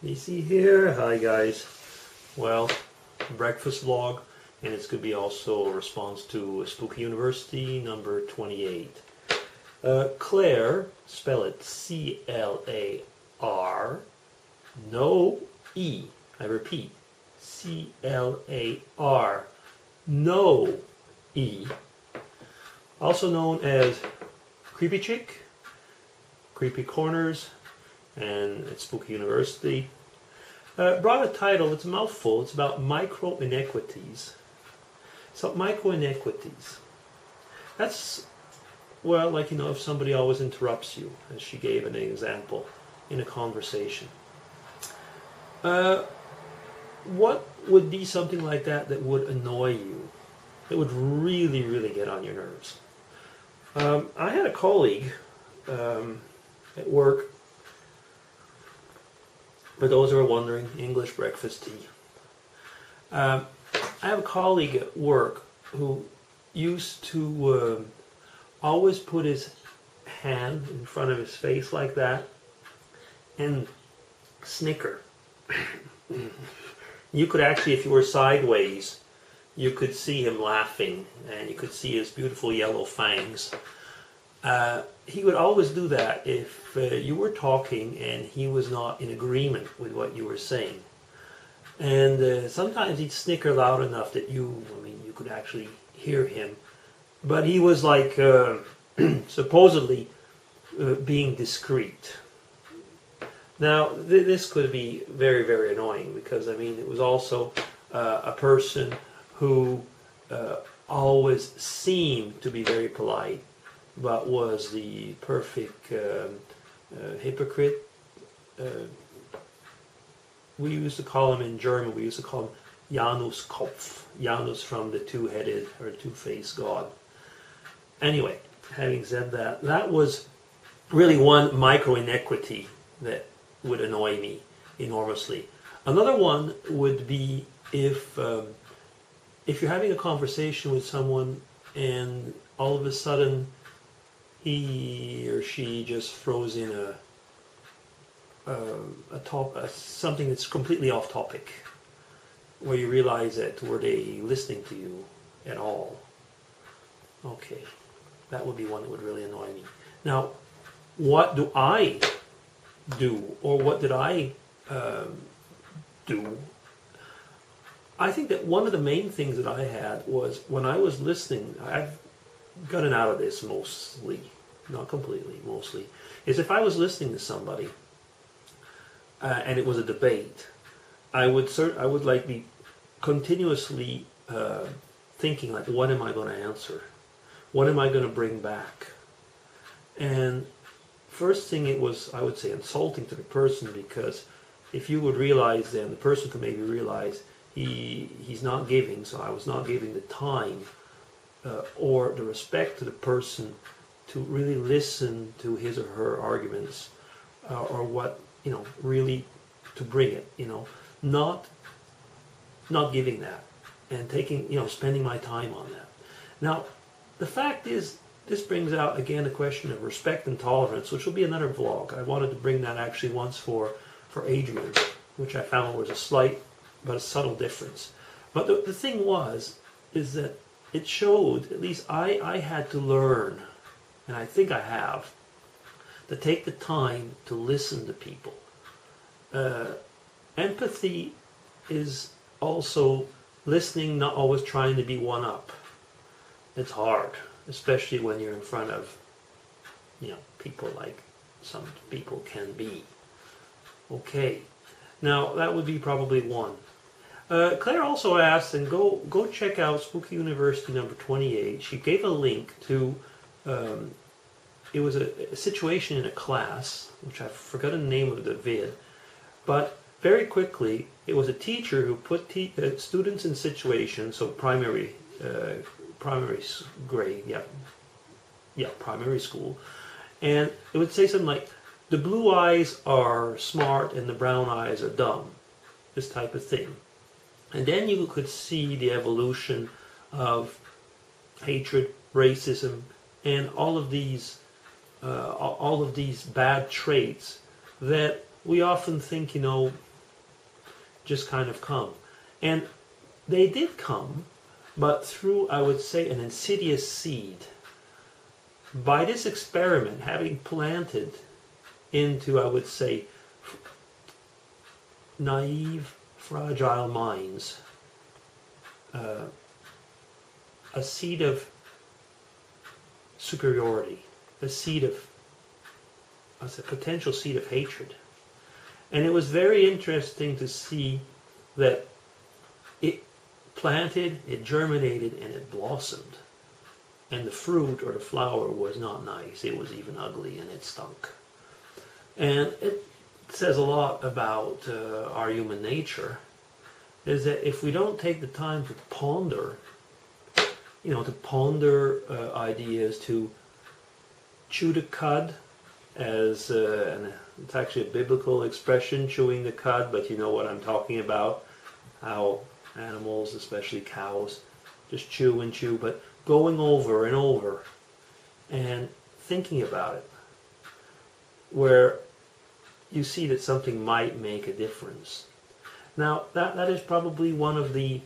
DC here. Hi guys. Well, breakfast vlog, and it's going to be also a response to SpookyUniversity number 28. Claire, spell it C-L-A-R, no E. I repeat, C-L-A-R, no E. Also known as Creepy Chick, Creepy Corners, and at SpookyUniversity. Brought a title, it's a mouthful, it's about micro-inequities. So micro-inequities. That's, well, like, you know, if somebody always interrupts you, as she gave an example in a conversation. What would be something like that that would annoy you? That would really, really get on your nerves? I had a colleague at work. For those who are wondering, English breakfast tea. I have a colleague at work who used to always put his hand in front of his face like that and snicker. You could actually, if you were sideways, you could see him laughing, and you could see his beautiful yellow fangs. He would always do that if you were talking and he was not in agreement with what you were saying. And sometimes he'd snicker loud enough that you could actually hear him. But he was like supposedly being discreet. Now, this could be very, very annoying because, it was also a person who always seemed to be very polite, but was the perfect hypocrite. We used to call him in German, we used to call him Janus Kopf. Janus from the two-headed or two-faced god. Anyway, having said that, that was really one micro-inequity that would annoy me enormously. Another one would be if you're having a conversation with someone and all of a sudden he or she just throws in something that's completely off topic, where you realize that were they listening to you at all? Okay, that would be one that would really annoy me. Now, what do I do, or what did I do? I think that one of the main things that I had was when I was listening, I've gotten out of this mostly, not completely, mostly, is if I was listening to somebody and it was a debate, I would like be continuously thinking, like, what am I going to answer? What am I going to bring back? And first thing, it was, I would say, insulting to the person, because if you would realize, then the person could maybe realize he's not giving, so I was not giving the time or the respect to the person to really listen to his or her arguments, or what, really to bring it, not giving that and taking, spending my time on that. Now, the fact is, this brings out again a question of respect and tolerance, which will be another vlog. I wanted to bring that actually once for Adrian, which I found was a slight but a subtle difference. But the thing is that it showed, at least I had to learn, and I think I have, to take the time to listen to people. Empathy is also listening, not always trying to be one up. It's hard, especially when you're in front of, people like some people can be. Okay, now that would be probably one. Claire also asked, and go check out SpookyUniversity number 28. She gave a link to, it was a situation in a class, which I've forgotten the name of the vid, but very quickly, it was a teacher who put students in situations, so primary grade, primary school, and it would say something like, the blue eyes are smart and the brown eyes are dumb, this type of thing. And then you could see the evolution of hatred, racism, and all of these bad traits that we often think, just kind of come. And they did come, but through, I would say, an insidious seed. By this experiment having planted into, I would say, naive, fragile minds, a seed of superiority, a seed of, a potential seed of hatred. And it was very interesting to see that it planted, it germinated, and it blossomed. And the fruit or the flower was not nice. It was even ugly and it stunk. And it says a lot about our human nature, is that if we don't take the time to ponder, ideas, to chew the cud, as and it's actually a biblical expression, chewing the cud, but you know what I'm talking about, how animals, especially cows, just chew and chew, but going over and over and thinking about it, where you see that something might make a difference. Now, that is probably one of the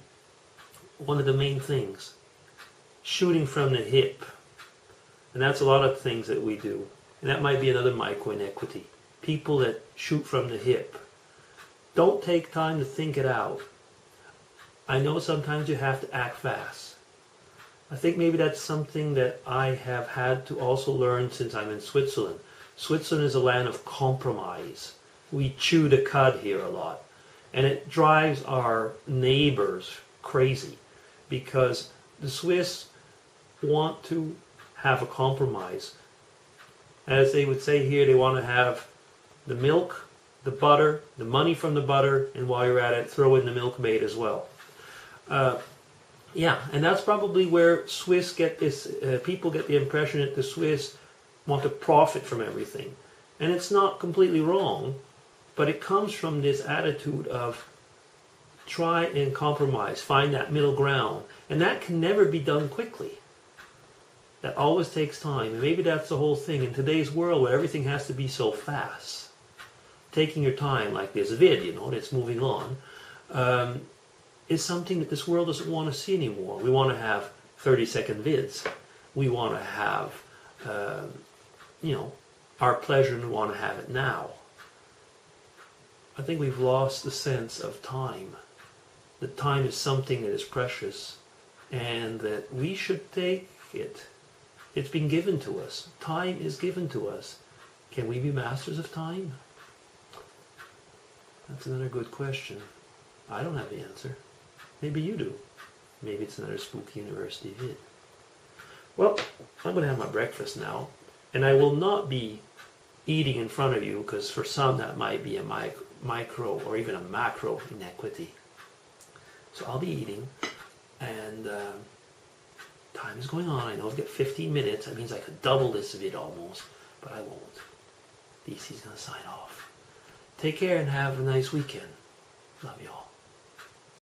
main things. Shooting from the hip. And that's a lot of things that we do. And that might be another micro-inequity. People that shoot from the hip. Don't take time to think it out. I know sometimes you have to act fast. I think maybe that's something that I have had to also learn since I'm in Switzerland. Switzerland is a land of compromise. We chew the cud here a lot. And it drives our neighbors crazy, because the Swiss want to have a compromise. As they would say here, they want to have the milk, the butter, the money from the butter, and while you're at it, throw in the milkmaid as well. And that's probably where Swiss get this, people get the impression that the Swiss want to profit from everything. And it's not completely wrong, but it comes from this attitude of try and compromise, find that middle ground. And that can never be done quickly. That always takes time. And maybe that's the whole thing. In today's world where everything has to be so fast, taking your time, like this vid, that's moving on, is something that this world doesn't want to see anymore. We want to have 30-second vids. We want to have, our pleasure, and we want to have it now. I think we've lost the sense of time. That time is something that is precious, and that we should take it. It's been given to us. Time is given to us. Can we be masters of time? That's another good question. I don't have the answer. Maybe you do. Maybe it's another SpookyUniversity vid. Well, I'm going to have my breakfast now, and I will not be eating in front of you, because for some that might be a micro or even a macro inequity. So I'll be eating, and time is going on. I know I've got 15 minutes. That means I could double this vid almost, but I won't. DC's going to sign off. Take care and have a nice weekend. Love you all.